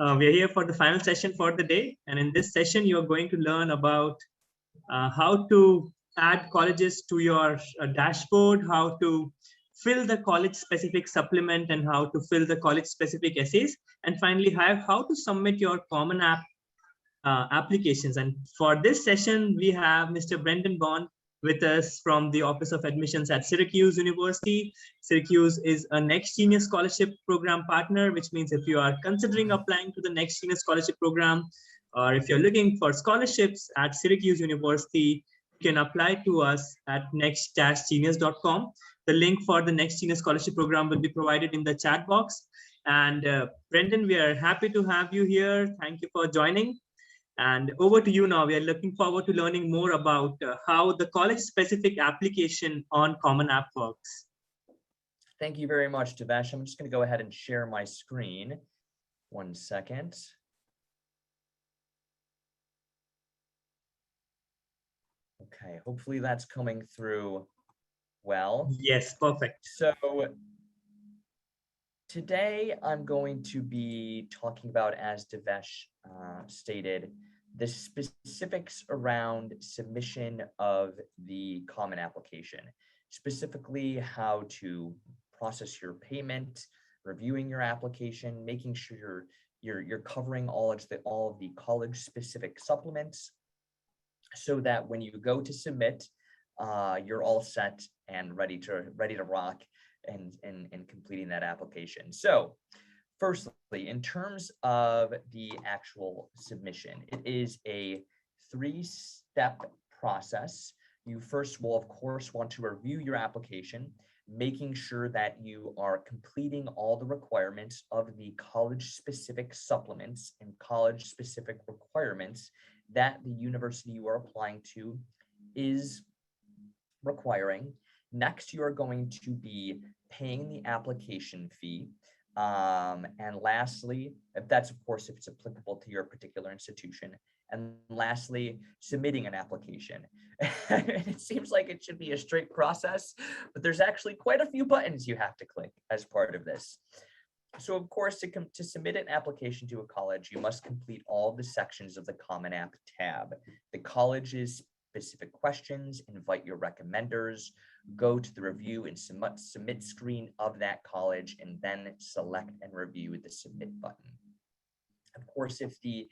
We're here for the final session for the day. And in this session, you're going to learn about how to add colleges to your dashboard, how to fill the college-specific supplement, and how to fill the college-specific essays. And finally, how to submit your CommonApp applications. And for this session, we have Mr. Brendan Bond with us from the Office of Admissions at Syracuse University. Syracuse is a Next Genius Scholarship Program partner, which means if you are considering applying to the Next Genius Scholarship Program, or if you're looking for scholarships at Syracuse University, you can apply to us at next-genius.com. The link for the Next Genius Scholarship Program will be provided in the chat box. And Brendan, we are happy to have you here. Thank you for joining. And over to you now. We are looking forward to learning more about how the college-specific application on CommonApp works. Thank you very much, Devesh. I'm just going to go ahead and share my screen. 1 second. Okay, hopefully that's coming through well. Yes, perfect. So today I'm going to be talking about, as Devesh stated, the specifics around submission of the Common Application, specifically how to process your payment, reviewing your application, making sure you're covering all of the college-specific supplements, so that when you go to submit, you're all set and ready to rock and completing that application. So firstly, in terms of the actual submission, it is a 3-step process. You first will, of course, want to review your application, making sure that you are completing all the requirements of the college-specific supplements and college-specific requirements that the university you are applying to is requiring. Next, you are going to be paying the application fee. And lastly, if it's applicable to your particular institution. And lastly, submitting an application. It seems like it should be a straight process, but there's actually quite a few buttons you have to click as part of this. So of course, to submit an application to a college, you must complete all the sections of the CommonApp tab. The college's specific questions, invite your recommenders, go to the review and submit screen of that college, and then select and review the submit button. Of course, if the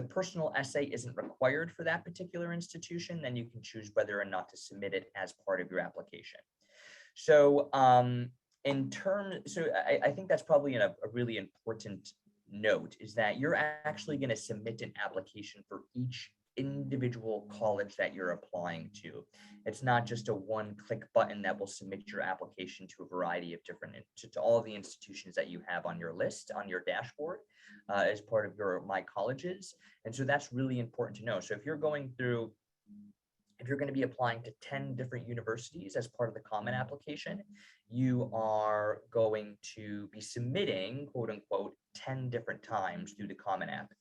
personal essay isn't required for that particular institution, then you can choose whether or not to submit it as part of your application. So I think that's probably a really important note, is that you're actually going to submit an application for each individual college that you're applying to. It's not just a one-click button that will submit your application to a variety of different, to all the institutions that you have on your list, on your dashboard, as part of your My Colleges. And so that's really important to know. So if you're going to be applying to 10 different universities as part of the Common Application, you are going to be submitting, quote unquote, 10 different times through the Common App.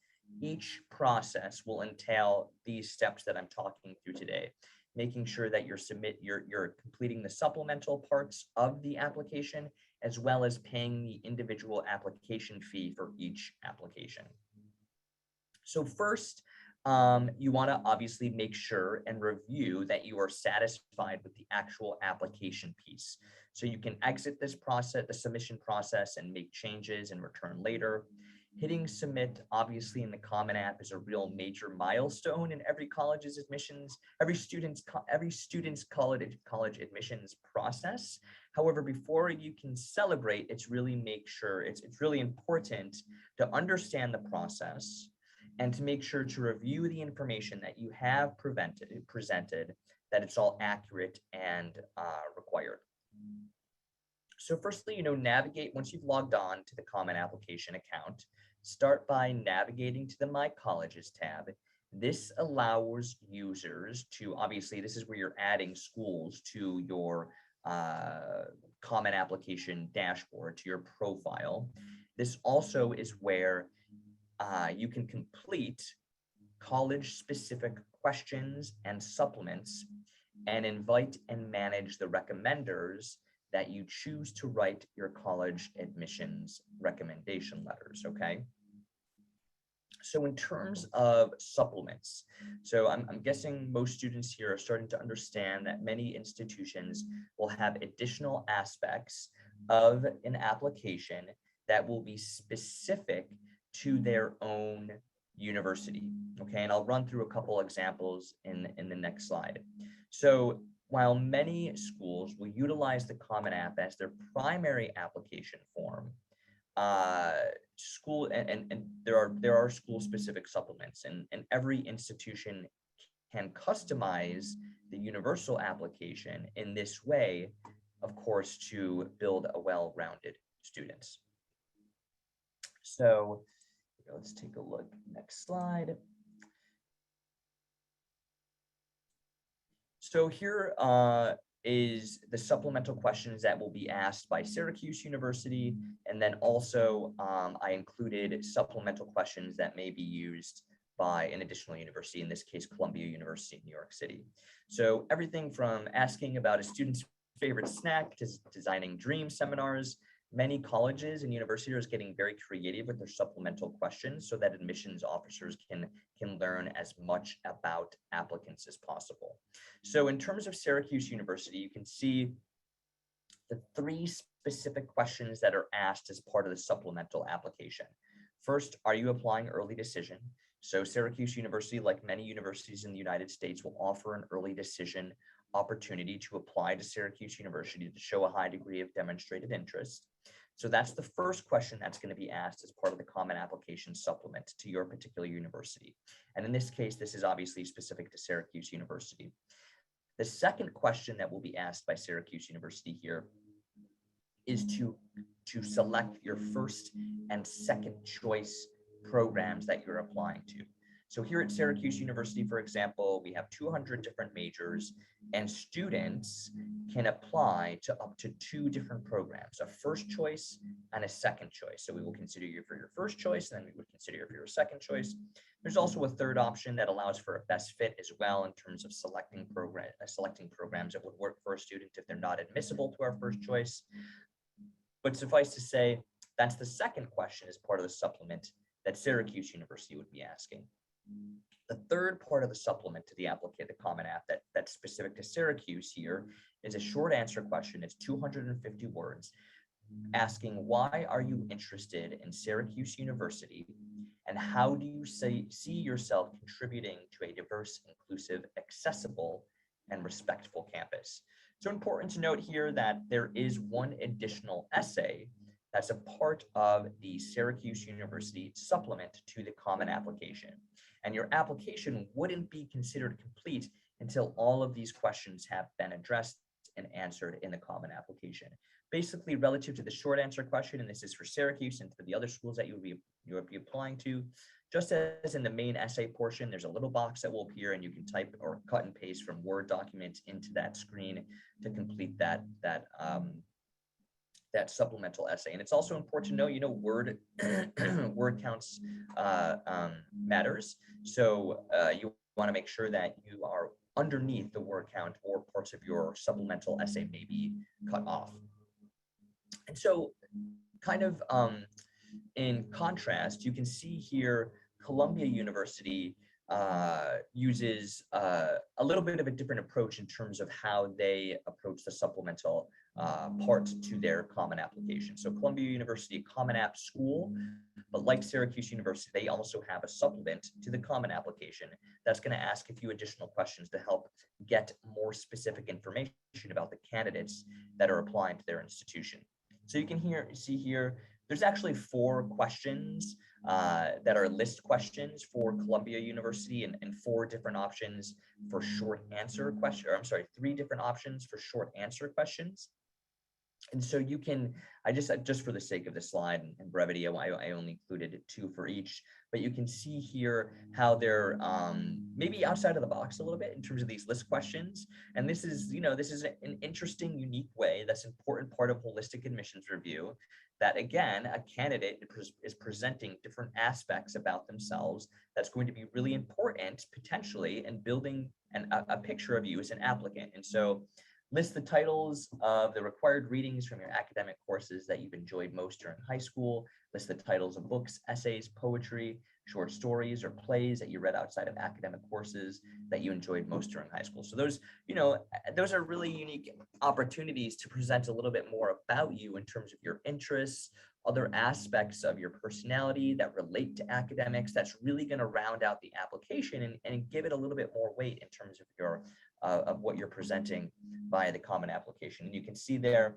Each process will entail these steps that I'm talking through today, making sure that you're completing the supplemental parts of the application, as well as paying the individual application fee for each application. So first, you want to obviously make sure and review that you are satisfied with the actual application piece. So you can exit this process, the submission process, and make changes and return later. Hitting submit, obviously, in the Common App is a real major milestone in every college's admissions, every student's college admissions process. However, before you can celebrate, it's really important to understand the process and to make sure to review the information that you have presented, that it's all accurate and required. So firstly, navigate, once you've logged on to the Common Application account, start by navigating to the My Colleges tab. This allows users to, obviously, this is where you're adding schools to your Common Application dashboard, to your profile. This also is where you can complete college-specific questions and supplements and invite and manage the recommenders that you choose to write your college admissions recommendation letters, okay? So in terms of supplements, so I'm guessing most students here are starting to understand that many institutions will have additional aspects of an application that will be specific to their own university. Okay, and I'll run through a couple examples in the next slide. So while many schools will utilize the Common App as their primary application form, school and there are school specific supplements, and every institution can customize the universal application in this way, of course, to build a well-rounded students. So let's take a look. Next slide. So here is the supplemental questions that will be asked by Syracuse University. And then also I included supplemental questions that may be used by an additional university, in this case, Columbia University in New York City. So everything from asking about a student's favorite snack to designing dream seminars. Many colleges and universities are getting very creative with their supplemental questions so that admissions officers can learn as much about applicants as possible. So in terms of Syracuse University, you can see the 3 specific questions that are asked as part of the supplemental application. First, are you applying early decision? So Syracuse University, like many universities in the United States, will offer an early decision opportunity to apply to Syracuse University to show a high degree of demonstrated interest. So that's the first question that's going to be asked as part of the Common Application supplement to your particular university. And in this case, this is obviously specific to Syracuse University. The second question that will be asked by Syracuse University here is to select your first and second choice programs that you're applying to. So here at Syracuse University, for example, we have 200 different majors, and students can apply to up to 2 different programs, a first choice and a second choice. So we will consider you for your first choice, and then we would consider you for your second choice. There's also a third option that allows for a best fit as well in terms of selecting programs that would work for a student if they're not admissible to our first choice. But suffice to say, that's the second question as part of the supplement that Syracuse University would be asking. The third part of the supplement to the Common App that's specific to Syracuse here is a short answer question. It's 250 words asking, why are you interested in Syracuse University, and how do you see yourself contributing to a diverse, inclusive, accessible, and respectful campus? So important to note here that there is one additional essay that's a part of the Syracuse University supplement to the Common Application. And your application wouldn't be considered complete until all of these questions have been addressed and answered in the Common Application. Basically, relative to the short answer question, and this is for Syracuse and for the other schools that you'll be applying to, just as in the main essay portion, there's a little box that will appear, and you can type or cut and paste from Word documents into that screen to complete that supplemental essay. And it's also important to know, word word counts matters. So you want to make sure that you are underneath the word count, or parts of your supplemental essay may be cut off. And so kind of in contrast, you can see here Columbia University uses a little bit of a different approach in terms of how they approach the supplemental part to their Common Application. So Columbia University, Common App school, but like Syracuse University, they also have a supplement to the Common Application that's going to ask a few additional questions to help get more specific information about the candidates that are applying to their institution. So you can see here, there's actually 4 questions that are list questions for Columbia University, and 4 different options for short answer question, or I'm sorry, 3 different options for short answer questions. And so you can, just for the sake of the slide and brevity, I only included 2 for each, but you can see here how they're maybe outside of the box a little bit in terms of these list questions. And this is an interesting, unique way that's an important part of holistic admissions review, that again, a candidate is presenting different aspects about themselves that's going to be really important potentially in building a picture of you as an applicant. And so list the titles of the required readings from your academic courses that you've enjoyed most during high school. List the titles of books, essays, poetry short stories or plays that you read outside of academic courses that you enjoyed most during high school. So those, those are really unique opportunities to present a little bit more about you in terms of your interests, other aspects of your personality that relate to academics. That's really going to round out the application and give it a little bit more weight in terms of your of what you're presenting via the Common Application. And you can see there,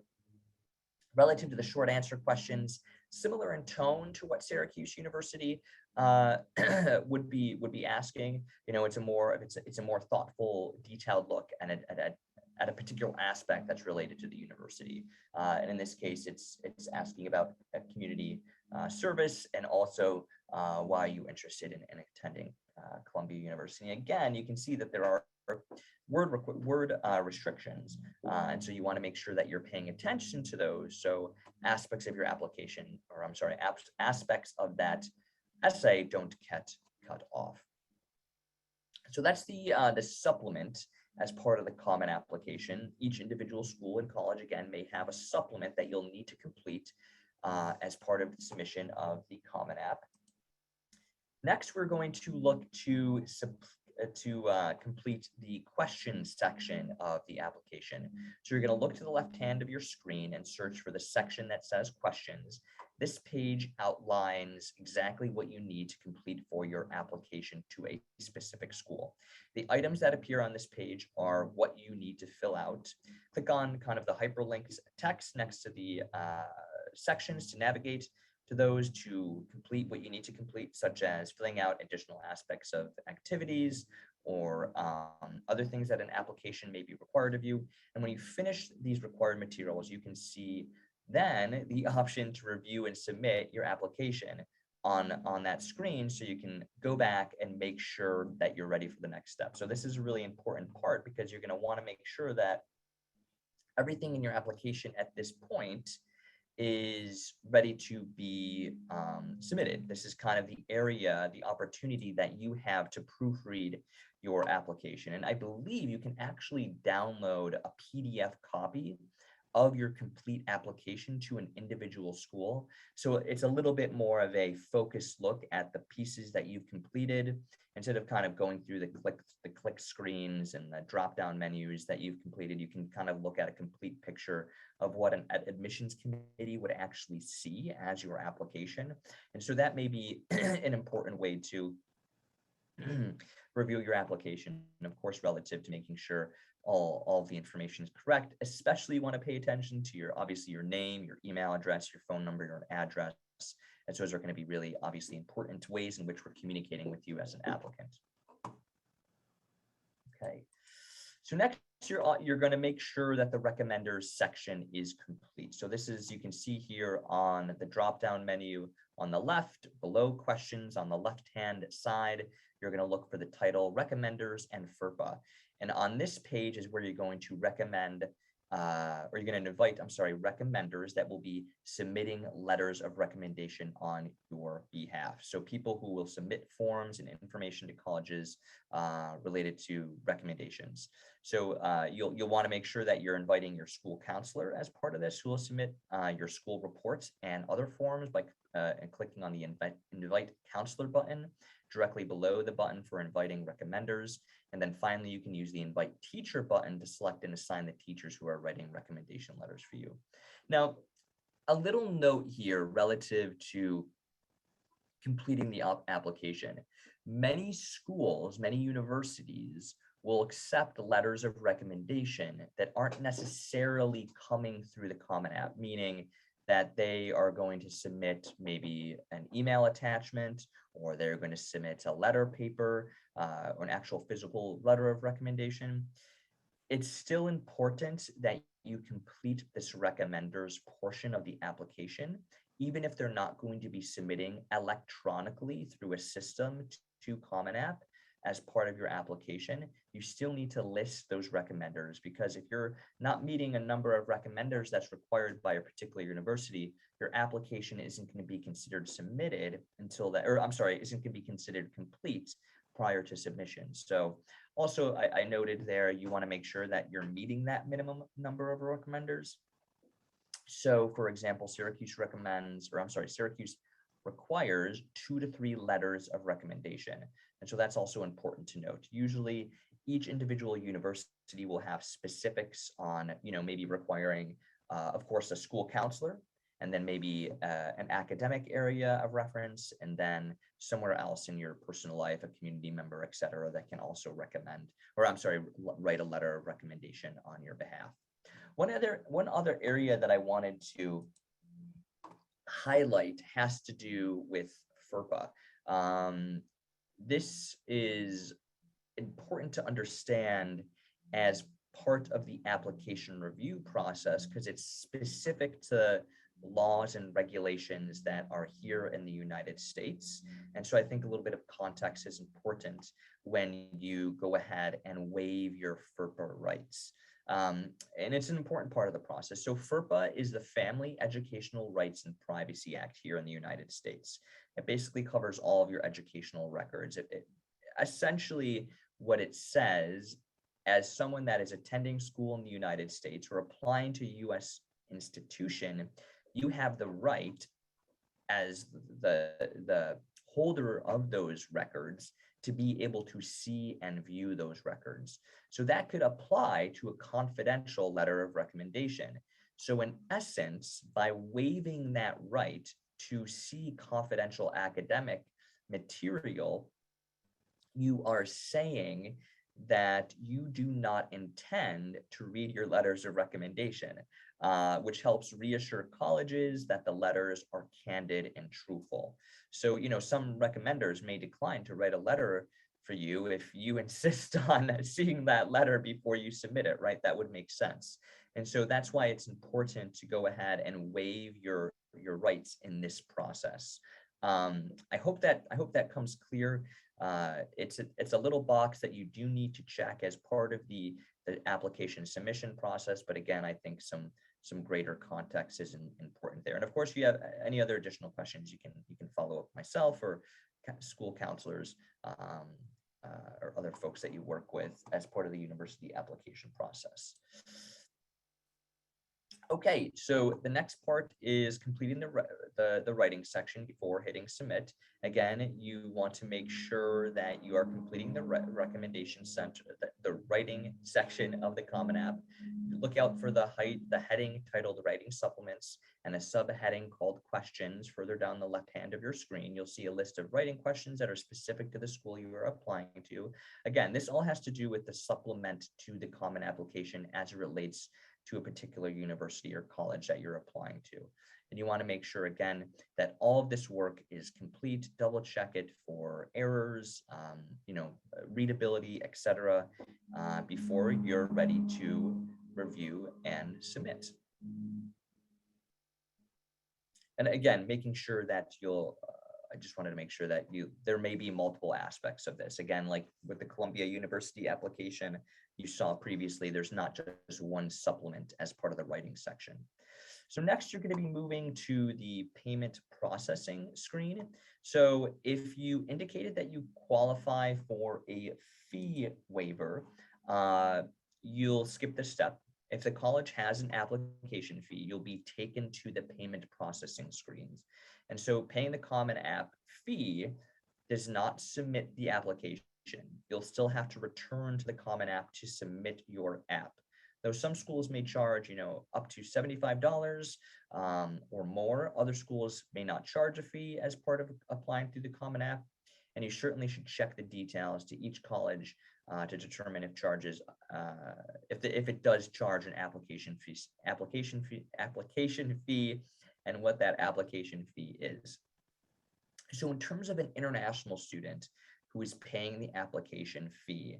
relative to the short answer questions, similar in tone to what Syracuse University would be asking. It's a more thoughtful, detailed look at a particular aspect that's related to the university. And in this case, it's asking about community service, and also why are you interested in attending Columbia University. Again, you can see that there are word restrictions, and so you want to make sure that you're paying attention to those. So aspects of your application, or I'm sorry, aspects of that essay don't get cut off. So that's the supplement as part of the Common Application. Each individual school and college, again, may have a supplement that you'll need to complete as part of the submission of the Common App. Next, we're going to look to complete the questions section of the application. So you're going to look to the left hand of your screen and search for the section that says questions. This page outlines exactly what you need to complete for your application to a specific school. The items that appear on this page are what you need to fill out. Click on kind of the hyperlinked text next to the sections to navigate to those to complete what you need to complete, such as filling out additional aspects of activities or other things that an application may be required of you. And when you finish these required materials, you can see then the option to review and submit your application on that screen, so you can go back and make sure that you're ready for the next step. So this is a really important part, because you're going to want to make sure that everything in your application at this point is ready to be submitted. This is kind of the area, the opportunity that you have to proofread your application. And I believe you can actually download a PDF copy of your complete application to an individual school. So it's a little bit more of a focused look at the pieces that you've completed, instead of kind of going through the click screens and the drop-down menus that you've completed. You can kind of look at a complete picture of what an admissions committee would actually see as your application. And so that may be an important way to review your application, and of course, relative to making sure all of the information is correct. Especially you want to pay attention to obviously your name, your email address, your phone number, your address. And so those are going to be really obviously important ways in which we're communicating with you as an applicant. Okay, so next you're going to make sure that the recommenders section is complete. So this is, you can see here on the drop-down menu on the left, below questions on the left-hand side, you're going to look for the title Recommenders and FERPA. And on this page is where you're going to recommend, or you're going to invite, recommenders that will be submitting letters of recommendation on your behalf. So people who will submit forms and information to colleges related to recommendations. So you'll want to make sure that you're inviting your school counselor as part of this, who will submit your school reports and other forms by clicking on the invite counselor button directly below the button for inviting recommenders. And then finally, you can use the invite teacher button to select and assign the teachers who are writing recommendation letters for you. Now, a little note here relative to completing the application. Many schools, many universities will accept letters of recommendation that aren't necessarily coming through the Common App, meaning that they are going to submit maybe an email attachment, or they're going to submit a letter paper or an actual physical letter of recommendation. It's still important that you complete this recommenders portion of the application, even if they're not going to be submitting electronically through a system to Common App as part of your application. You still need to list those recommenders, because if you're not meeting a number of recommenders that's required by a particular university, your application isn't going to be considered submitted until that, or isn't going to be considered complete prior to submission. So also I noted there, you want to make sure that you're meeting that minimum number of recommenders. So for example, Syracuse requires 2 to 3 letters of recommendation. And so that's also important to note. Usually each individual university will have specifics on, maybe requiring, of course, a school counselor, and then maybe an academic area of reference, and then somewhere else in your personal life, a community member, et cetera, that can also write a letter of recommendation on your behalf. One other area that I wanted to highlight has to do with FERPA. This is important to understand as part of the application review process because it's specific to laws and regulations that are here in the United States. And so I think a little bit of context is important when you go ahead and waive your FERPA rights. And it's an important part of the process. So FERPA is the Family Educational Rights and Privacy Act here in the United States. It basically covers all of your educational records. It essentially, what it says, as someone that is attending school in the United States or applying to a U.S. institution, you have the right as the holder of those records to be able to see and view those records. So that could apply to a confidential letter of recommendation. So in essence, by waiving that right to see confidential academic material, you are saying that you do not intend to read your letters of recommendation, which helps reassure colleges that the letters are candid and truthful. So, some recommenders may decline to write a letter for you if you insist on seeing that letter before you submit it, right? That would make sense. And so that's why it's important to go ahead and waive your rights in this process. I hope that comes clear. It's a little box that you do need to check as part of the application submission process. But again, I think some greater context is important there. And of course, if you have any other additional questions, you can follow up myself or school counselors or other folks that you work with as part of the university application process. Okay, so the next part is completing the writing section before hitting submit. Again, you want to make sure that you are completing the recommendation center, the writing section of the Common App. Look out for the heading titled Writing Supplements and a subheading called Questions. Further down the left hand of your screen, you'll see a list of writing questions that are specific to the school you are applying to. Again, this all has to do with the supplement to the Common Application as it relates to a particular university or college that you're applying to. And you want to make sure, again, that all of this work is complete, double check it for errors, readability, etc., before you're ready to review and submit. And again, making sure that I just wanted to make sure that there may be multiple aspects of this. Again, like with the Columbia University application you saw previously, there's not just one supplement as part of the writing section. So next, you're going to be moving to the payment processing screen. So if you indicated that you qualify for a fee waiver, you'll skip this step. If the college has an application fee, you'll be taken to the payment processing screens. And so paying the Common App fee does not submit the application. You'll still have to return to the Common App to submit your app. Though some schools may charge, up to $75 or more. Other schools may not charge a fee as part of applying through the Common App. And you certainly should check the details to each college to determine if if it does charge an application fee, and what that application fee is. So in terms of an international student who is paying the application fee,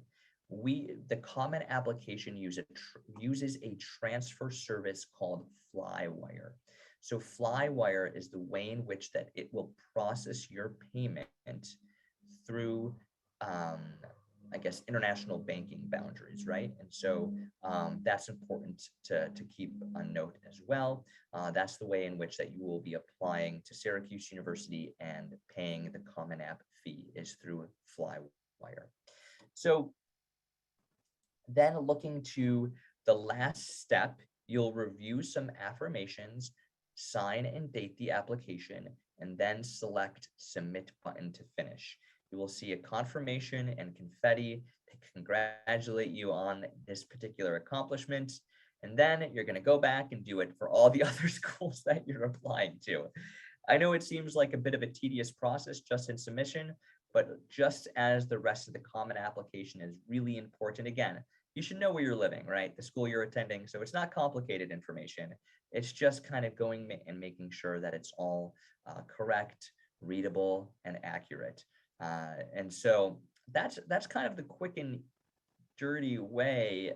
the Common Application uses a transfer service called Flywire. So Flywire is the way in which that it will process your payment through international banking boundaries, right? And so that's important to keep a note as well. That's the way in which that you will be applying to Syracuse University and paying the Common App fee is through Flywire. So then looking to the last step, you'll review some affirmations, sign and date the application, and then select Submit button to finish. You will see a confirmation and confetti to congratulate you on this particular accomplishment. And then you're going to go back and do it for all the other schools that you're applying to. I know it seems like a bit of a tedious process just in submission, but just as the rest of the Common application is really important. Again, you should know where you're living, right? The school you're attending. So it's not complicated information. It's just kind of going and making sure that it's all correct, readable, and accurate. And so that's kind of the quick and dirty way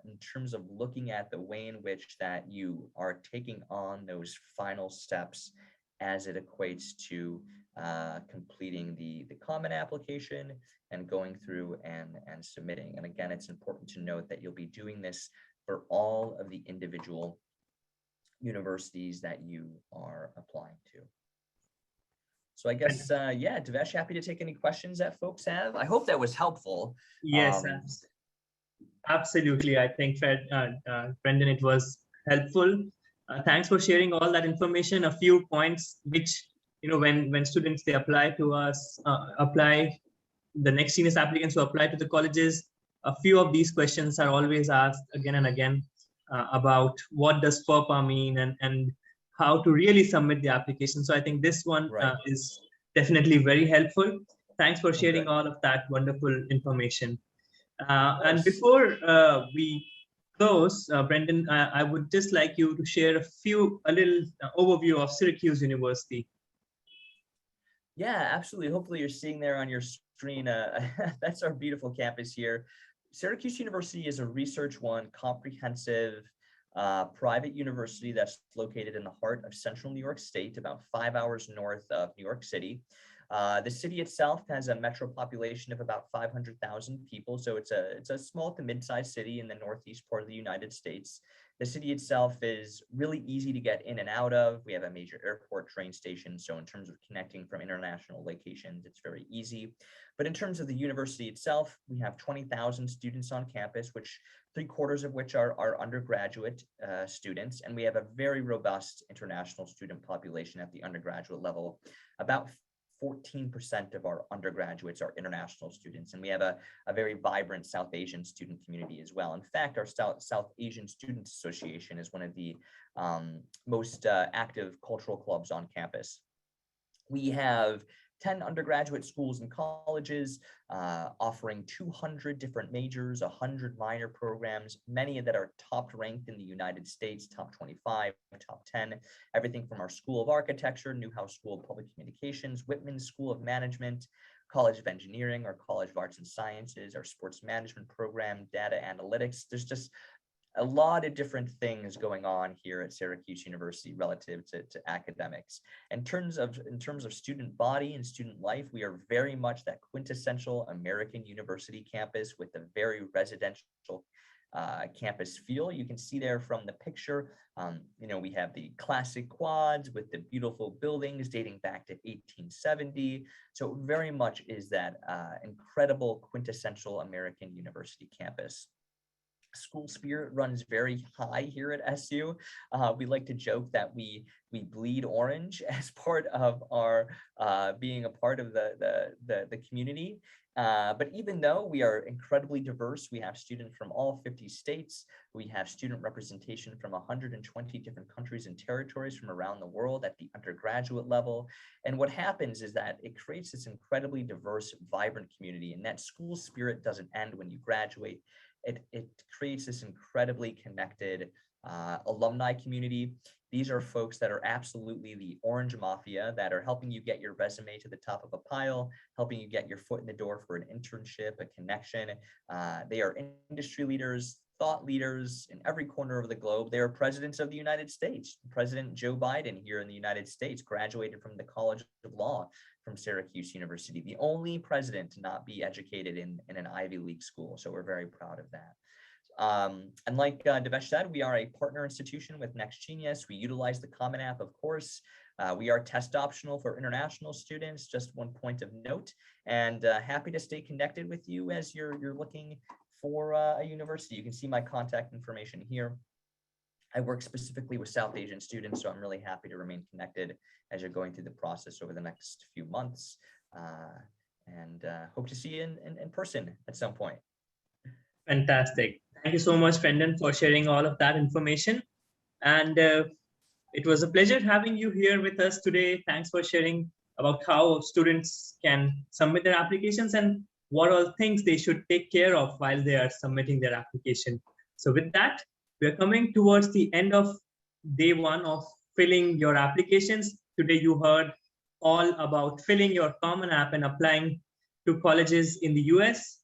in terms of looking at the way in which that you are taking on those final steps as it equates to completing the Common application and going through and submitting. And again, it's important to note that you'll be doing this for all of the individual universities that you are applying to. So I guess, yeah, Devesh, happy to take any questions that folks have. I hope that was helpful. Yes, absolutely. I think, Brendan, it was helpful. Thanks for sharing all that information. A few points which, when students, they apply to us, the next senior applicants who apply to the colleges, a few of these questions are always asked again and again about what does FERPA mean and how to really submit the application. So I think this one is definitely very helpful. Thanks for sharing all of that wonderful information. And before we close, Brendan, I would just like you to share a little overview of Syracuse University. Yeah, absolutely. Hopefully you're seeing there on your screen. That's our beautiful campus here. Syracuse University is a Research One comprehensive private university that's located in the heart of central New York State, about 5 hours north of New York City. The city itself has a metro population of about 500,000 people, so it's a small to mid-sized city in the northeast part of the United States. The city itself is really easy to get in and out of. We have a major airport, train station, so in terms of connecting from international locations, it's very easy. But in terms of the university itself, we have 20,000 students on campus, which 3/4 of which are undergraduate students, and we have a very robust international student population at the undergraduate level. About 14% of our undergraduates are international students, and we have a very vibrant South Asian student community as well. In fact, our South Asian Students Association is one of the most active cultural clubs on campus. We have 10 undergraduate schools and colleges offering 200 different majors, 100 minor programs, many that are top ranked in the United States, top 25, top 10, everything from our School of Architecture, Newhouse School of Public Communications, Whitman School of Management, College of Engineering, our College of Arts and Sciences, our Sports Management program, Data Analytics. There's just a lot of different things going on here at Syracuse University relative to academics. In terms of student body and student life, we are very much that quintessential American university campus with a very residential campus feel. You can see there from the picture, we have the classic quads with the beautiful buildings dating back to 1870. So it very much is that incredible quintessential American university campus. School spirit runs very high here at SU. We like to joke that we bleed orange as part of our being a part of the community. But even though we are incredibly diverse, we have students from all 50 states. We have student representation from 120 different countries and territories from around the world at the undergraduate level. And what happens is that it creates this incredibly diverse, vibrant community, and that school spirit doesn't end when you graduate. It creates this incredibly connected alumni community. These are folks that are absolutely the Orange Mafia that are helping you get your resume to the top of a pile, helping you get your foot in the door for an internship, a connection. They are industry leaders, thought leaders in every corner of the globe. They are presidents of the United States. President Joe Biden here in the United States graduated from the College of Law from Syracuse University, the only president to not be educated in an Ivy League school. So we're very proud of that. And like Devesh said, we are a partner institution with NextGenius. We utilize the CommonApp, of course. We are test optional for international students, just one point of note, and happy to stay connected with you as you're looking for a university. You can see my contact information here. I work specifically with South Asian students, so I'm really happy to remain connected as you're going through the process over the next few months, and hope to see you in person at some point. Fantastic. Thank you so much, Brendan, for sharing all of that information. And it was a pleasure having you here with us today. Thanks for sharing about how students can submit their applications and what all things they should take care of while they are submitting their application. So with that, we are coming towards the end of day one of filling your applications. Today, you heard all about filling your Common App and applying to colleges in the US.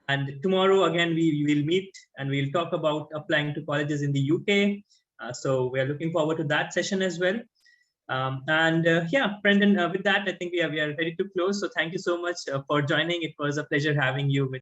And tomorrow, again, we will meet and we'll talk about applying to colleges in the UK. So we are looking forward to that session as well. Yeah, Brendan, with that, I think we are ready to close. So thank you so much for joining. It was a pleasure having you with